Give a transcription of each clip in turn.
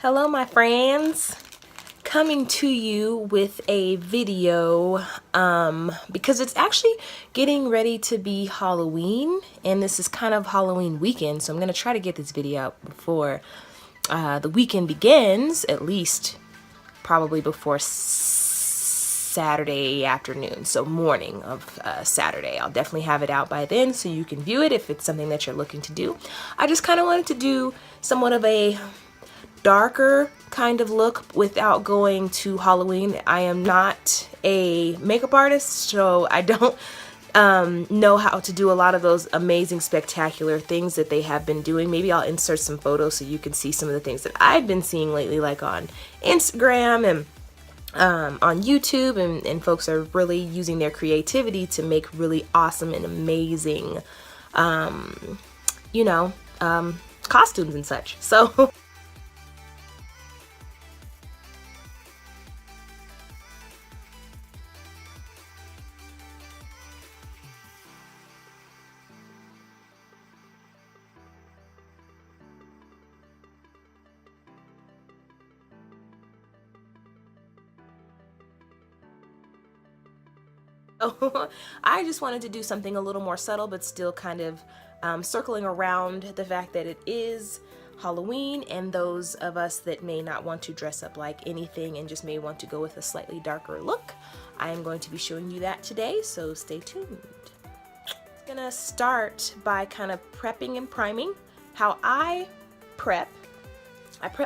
Hello my friends, coming to you with a video because it's actually getting ready to be Halloween, and this is kind of Halloween weekend, so I'm going to try to get this video out before the weekend begins, at least probably before Saturday afternoon, so morning of Saturday. I'll definitely have it out by then so you can view it if it's something that you're looking to do. I just kind of wanted to do somewhat of a darker kind of look without going to Halloween. I am not a makeup artist, so I don't know how to do a lot of those amazing spectacular things that they have been doing. Maybe I'll insert some photos so you can see some of the things that I've been seeing lately, like on Instagram and on YouTube, and folks are really using their creativity to make really awesome and amazing costumes and such. So I just wanted to do something a little more subtle, but still kind of circling around the fact that it is Halloween, and those of us that may not want to dress up like anything and just may want to go with a slightly darker look. I am going to be showing you that today, so stay tuned. I'm gonna start by kind of prepping and priming. How I prep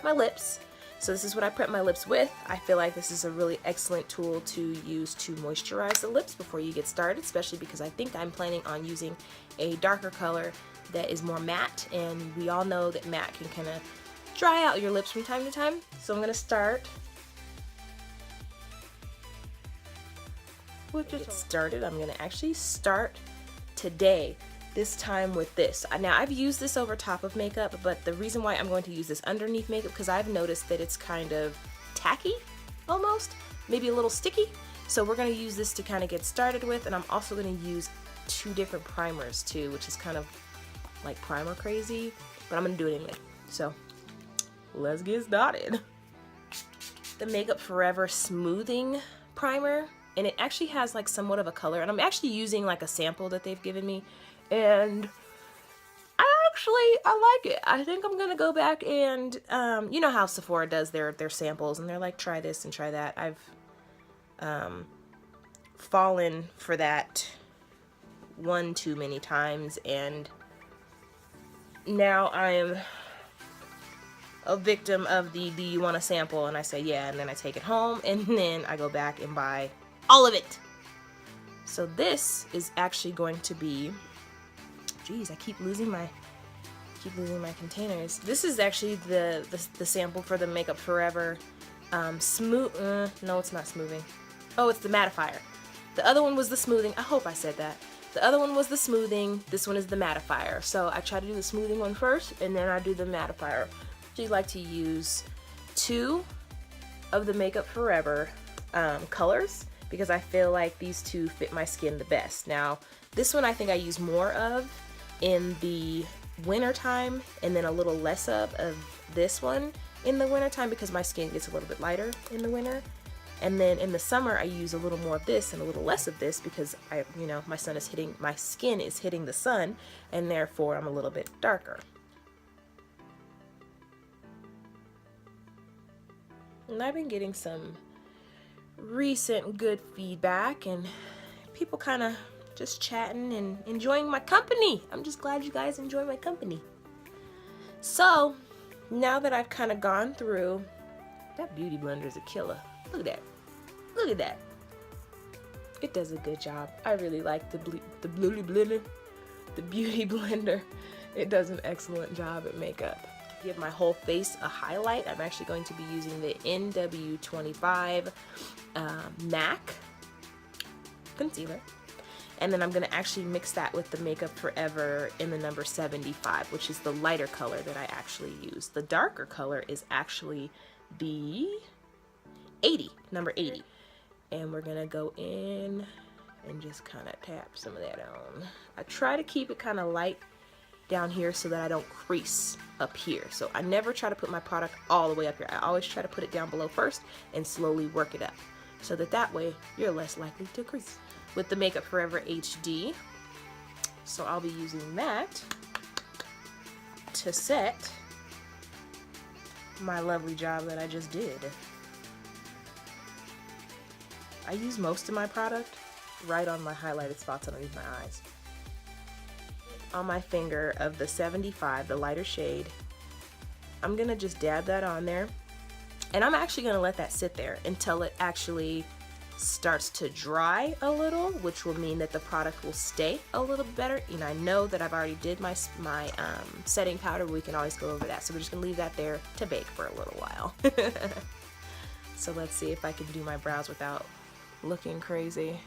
my lips. So this is what I prep my lips with. I feel like this is a really excellent tool to use to moisturize the lips before you get started, especially because I think I'm planning on using a darker color that is more matte, and we all know that matte can kind of dry out your lips from time to time. So I'm going to start with just started. I'm going to actually start today, this time with this. Now I've used this over top of makeup, but the reason why I'm going to use this underneath makeup because I've noticed that it's kind of tacky almost, maybe a little sticky. So we're going to use this to kind of get started with, and I'm also going to use two different primers too, which is kind of like primer crazy, but I'm going to do it anyway. So let's get started. The Makeup Forever smoothing primer, and it actually has like somewhat of a color, and I'm actually using like a sample that they've given me. And I like it. I think I'm gonna go back and you know how Sephora does their samples, and they're like, try this and try that. I've fallen for that one too many times, and now I am a victim of the do you want a sample, and I say yeah, and then I take it home, and then I go back and buy all of it. So this is actually going to be, geez, I keep losing my containers. This is actually the sample for the Makeup Forever smooth. No, it's not smoothing. Oh, it's the mattifier. The other one was the smoothing. I hope I said that. The other one was the smoothing. This one is the mattifier. So I try to do the smoothing one first, and then I do the mattifier. So you like to use two of the Makeup Forever colors, because I feel like these two fit my skin the best. Now, this one I think I use more of in the winter time, and then a little less of this one in the winter time because my skin gets a little bit lighter in the winter. And then in the summer I use a little more of this and a little less of this because my skin is hitting the sun, and therefore I'm a little bit darker. And I've been getting some recent good feedback, and people kind of just chatting and enjoying my company. I'm just glad you guys enjoy my company. So now that I've kind of gone through, that beauty blender is a killer. Look at that. Look at that. It does a good job. I really like the beauty blender. It does an excellent job at makeup. Give my whole face a highlight. I'm actually going to be using the NW25 MAC concealer. And then I'm going to actually mix that with the Makeup Forever in the number 75, which is the lighter color that I actually use. The darker color is actually the 80, number 80. And we're going to go in and just kind of tap some of that on. I try to keep it kind of light down here so that I don't crease up here. So I never try to put my product all the way up here. I always try to put it down below first and slowly work it up, so that way you're less likely to crease. With the Makeup Forever HD, so I'll be using that to set my lovely job that I just did. I use most of my product right on my highlighted spots underneath my eyes. On my finger of the 75, the lighter shade, I'm gonna just dab that on there, and I'm actually gonna let that sit there until it actually starts to dry a little, which will mean that the product will stay a little better. And I know that I've already did my setting powder, but we can always go over that. So we're just gonna leave that there to bake for a little while. So let's see if I can do my brows without looking crazy.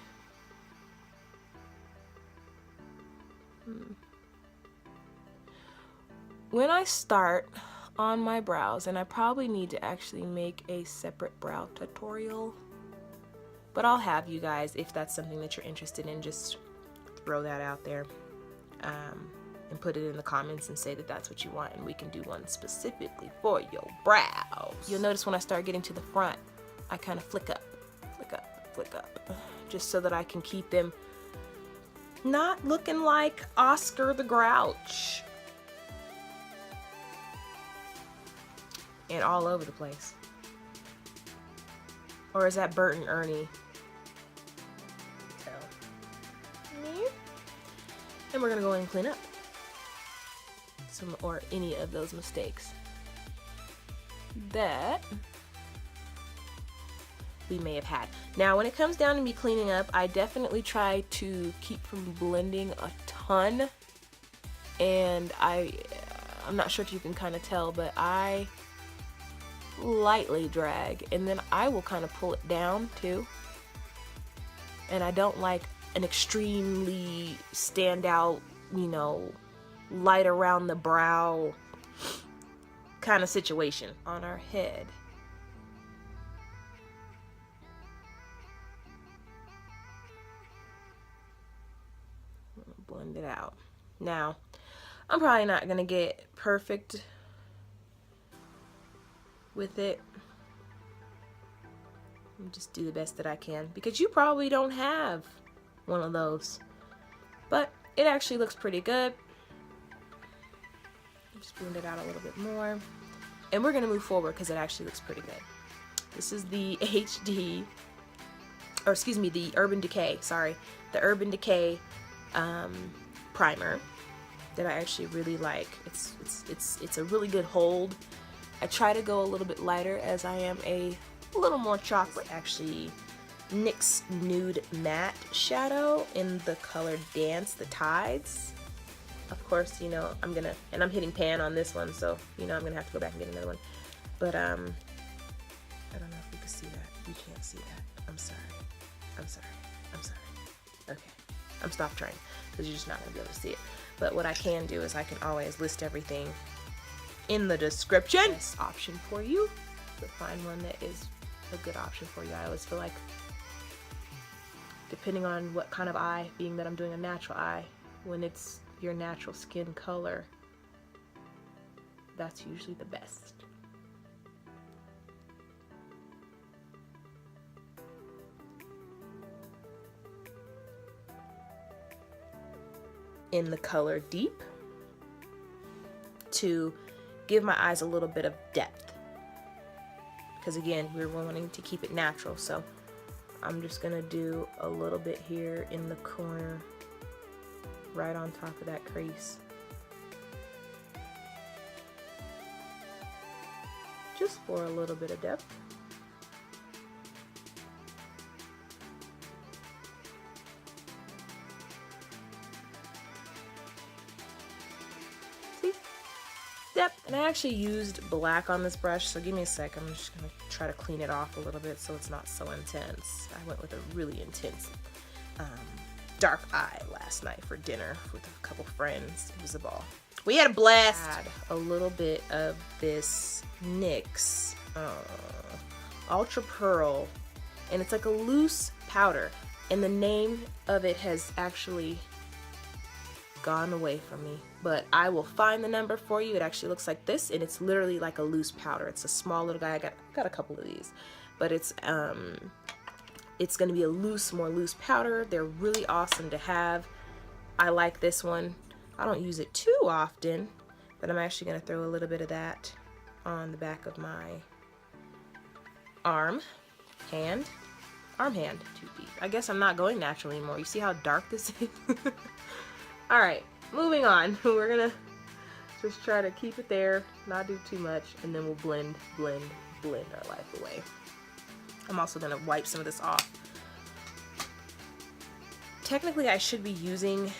When I start on my brows, and I probably need to actually make a separate brow tutorial, but I'll have you guys, if that's something that you're interested in, just throw that out there and put it in the comments and say that that's what you want, and we can do one specifically for your brows. You'll notice when I start getting to the front, I kind of flick up, flick up, flick up, just so that I can keep them not looking like Oscar the Grouch and all over the place. Or is that Bert and Ernie? And we're gonna go in and clean up some or any of those mistakes that we may have had. Now, when it comes down to me cleaning up, I definitely try to keep from blending a ton, and I'm not sure if you can kind of tell, but I lightly drag, and then I will kind of pull it down too. And I don't like an extremely stand out, you know, light around the brow kind of situation on our head. Blend it out. Now, I'm probably not gonna get perfect with it. I'll just do the best that I can, because you probably don't have one of those, but it actually looks pretty good. Just blend it out a little bit more, and we're gonna move forward because it actually looks pretty good. This is the HD, or excuse me, the Urban Decay, sorry, the Urban Decay primer that I actually really like. It's a really good hold. I try to go a little bit lighter as I am a little more chocolate. Actually, NYX Nude Matte Shadow in the color Dance the Tides. Of course, you know, I'm hitting pan on this one, so, you know, I'm gonna have to go back and get another one. But, I don't know if you can see that. You can't see that. I'm sorry. I'm sorry. I'm sorry. Okay. I'm stop trying, because you're just not gonna be able to see it. But what I can do is I can always list everything in the description. Best option for you, but find one that is a good option for you. I always feel like, depending on what kind of eye, being that I'm doing a natural eye, when it's your natural skin color, that's usually the best. In the color Deep, to give my eyes a little bit of depth, because again, we're wanting to keep it natural, so I'm just gonna do a little bit here in the corner, right on top of that crease, just for a little bit of depth. See? Depth. And I actually used black on this brush, so give me a sec. I'm just gonna try to clean it off a little bit so it's not so intense. I went with a really intense dark eye last night for dinner with a couple friends. It was a ball. We had a blast. Add a little bit of this NYX Ultra Pearl, and it's like a loose powder, and the name of it has actually gone away from me, but I will find the number for you. It actually looks like this, and it's literally like a loose powder. It's a small little guy. I got a couple of these, but it's going to be a more loose powder. They're really awesome to have. I like this one. I don't use it too often, but I'm actually going to throw a little bit of that on the back of my arm hand, too deep. I guess I'm not going natural anymore. You see how dark this is? All right, moving on. We're gonna just try to keep it there, not do too much, and then we'll blend our life away. I'm also gonna wipe some of this off. Technically, I should be using,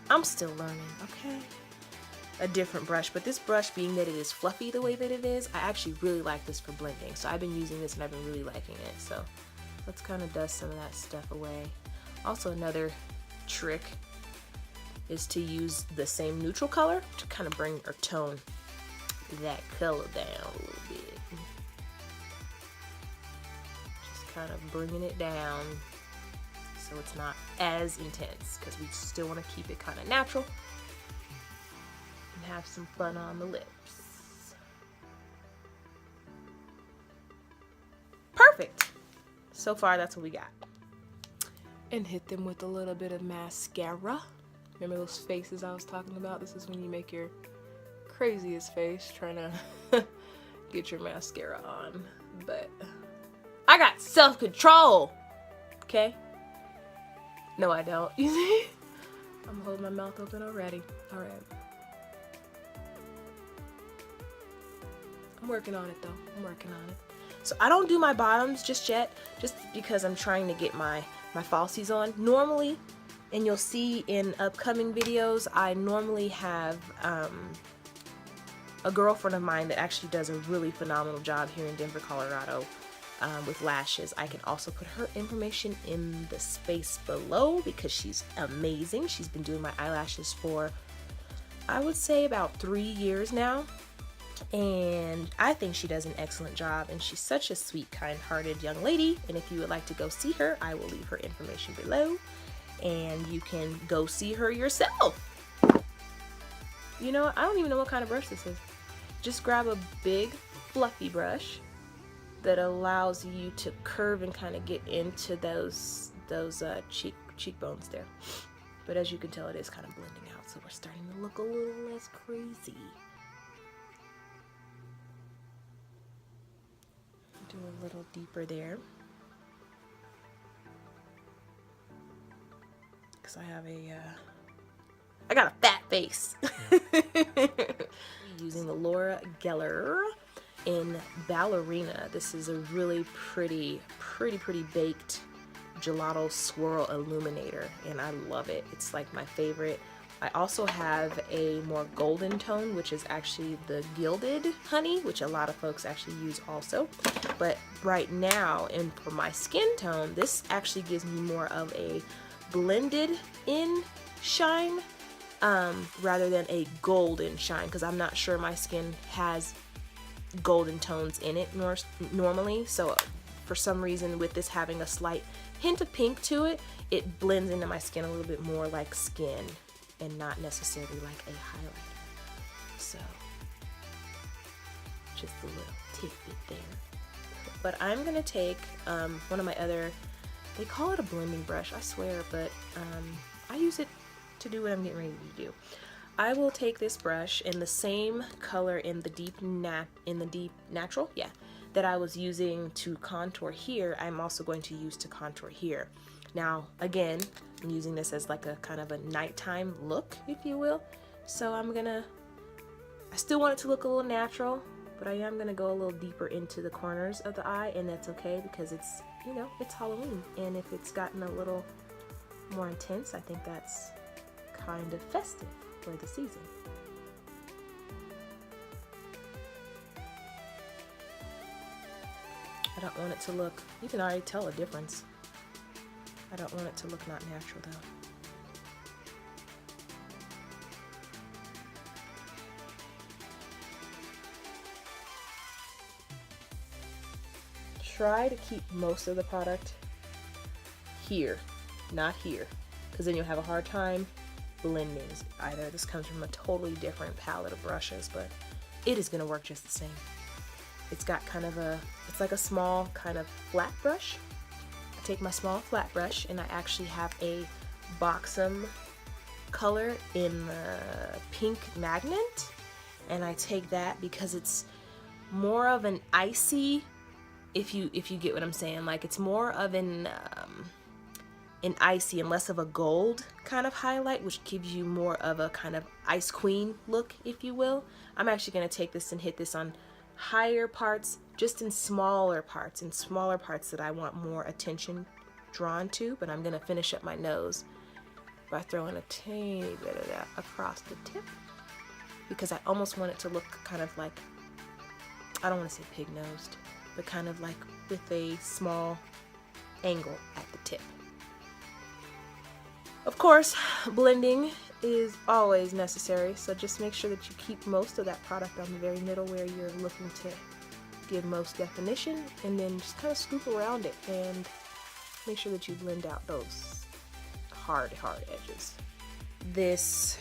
I'm still learning, okay? A different brush, but this brush, being that it is fluffy the way that it is, I actually really like this for blending. So I've been using this and I've been really liking it. So let's kind of dust some of that stuff away. Also, another trick is to use the same neutral color to kind of bring or tone that color down a little bit. Just kind of bringing it down so it's not as intense, because we still want to keep it kind of natural and have some fun on the lips. Perfect. So far, that's what we got. And hit them with a little bit of mascara. Remember those faces I was talking about? This is when you make your craziest face trying to get your mascara on. But I got self-control, okay? No, I don't. You see? I'm holding my mouth open already. All right. I'm working on it though. I'm working on it. So I don't do my bottoms just yet, just because I'm trying to get my falsies on. Normally, and you'll see in upcoming videos, I normally have a girlfriend of mine that actually does a really phenomenal job here in Denver, Colorado, with lashes. I can also put her information in the space below because she's amazing. She's been doing my eyelashes for, I would say, about 3 years now. And I think she does an excellent job, and she's such a sweet, kind-hearted young lady. And if you would like to go see her, I will leave her information below, and you can go see her yourself. You know, I don't even know what kind of brush this is. Just grab a big fluffy brush that allows you to curve and kind of get into those cheekbones there. But as you can tell, it is kind of blending out, so we're starting to look a little less crazy. Do a little deeper there, because I got a fat face. Using the Laura Geller in Ballerina. This is a really pretty baked gelato swirl illuminator, and I love it. It's like my favorite. I also have a more golden tone, which is actually the gilded honey, which a lot of folks actually use also. But right now, and for my skin tone, this actually gives me more of a blended in shine rather than a golden shine, because I'm not sure my skin has golden tones in it normally. So for some reason, with this having a slight hint of pink to it, it blends into my skin a little bit more like skin, and not necessarily like a highlighter. So just a little tidbit there. But I'm gonna take one of my other, they call it a blending brush, I swear, but I use it to do what I'm getting ready to do. I will take this brush in the same color in the deep natural, yeah, that I was using to contour here. I'm also going to use to contour here. Now, again, I'm using this as like a kind of a nighttime look, if you will. So I still want it to look a little natural, but I am gonna go a little deeper into the corners of the eye, and that's okay because it's, you know, it's Halloween. And if it's gotten a little more intense, I think that's kind of festive for the season. I don't want it to look, you can already tell a difference. I don't want it to look not natural though. Try to keep most of the product here, not here, because then you'll have a hard time blendings either. This comes from a totally different palette of brushes, but it is going to work just the same. It's got kind of it's like a small kind of flat brush. I take my small flat brush and I actually have a Buxom color in the pink magnet, and I take that because it's more of an icy, if you get what I'm saying, like it's more of an icy and less of a gold kind of highlight, which gives you more of a kind of ice queen look, if you will. I'm actually going to take this and hit this on higher parts, just in smaller parts that I want more attention drawn to, but I'm going to finish up my nose by throwing a tiny bit of that across the tip, because I almost want it to look kind of like, I don't want to say pig-nosed, but kind of like with a small angle at the tip. Of course, blending is always necessary, so just make sure that you keep most of that product on the very middle where you're looking to give most definition, and then just kind of scoop around it and make sure that you blend out those hard edges. This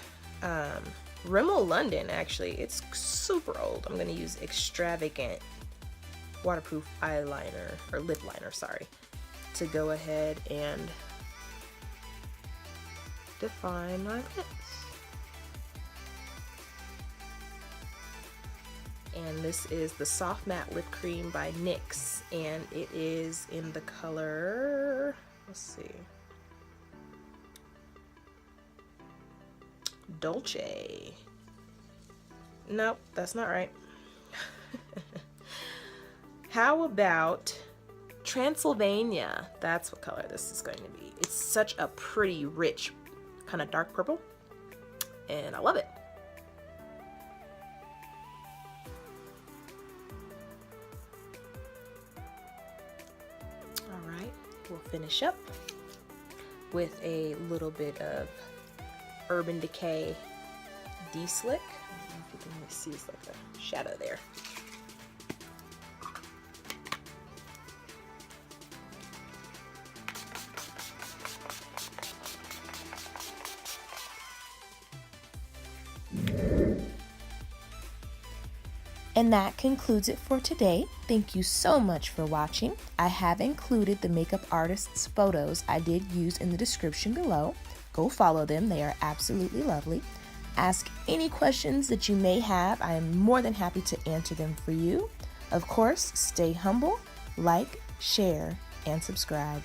Rimmel London, actually, it's super old. I'm going to use Extravagant waterproof eyeliner, or lip liner, sorry, to go ahead and define my lips. And this is the Soft Matte Lip Cream by NYX, and it is in the color, let's see, Dolce. Nope, that's not right. How about Transylvania? That's what color this is going to be. It's such a pretty rich kind of dark purple, and I love it. All right, we'll finish up with a little bit of Urban Decay D-Slick. I don't know if you can really see, it's like a shadow there. And that concludes it for today. Thank you so much for watching. I have included the makeup artist's photos I did use in the description below. Go follow them, they are absolutely lovely. Ask any questions that you may have. I am more than happy to answer them for you. Of course, stay humble, like, share, and subscribe.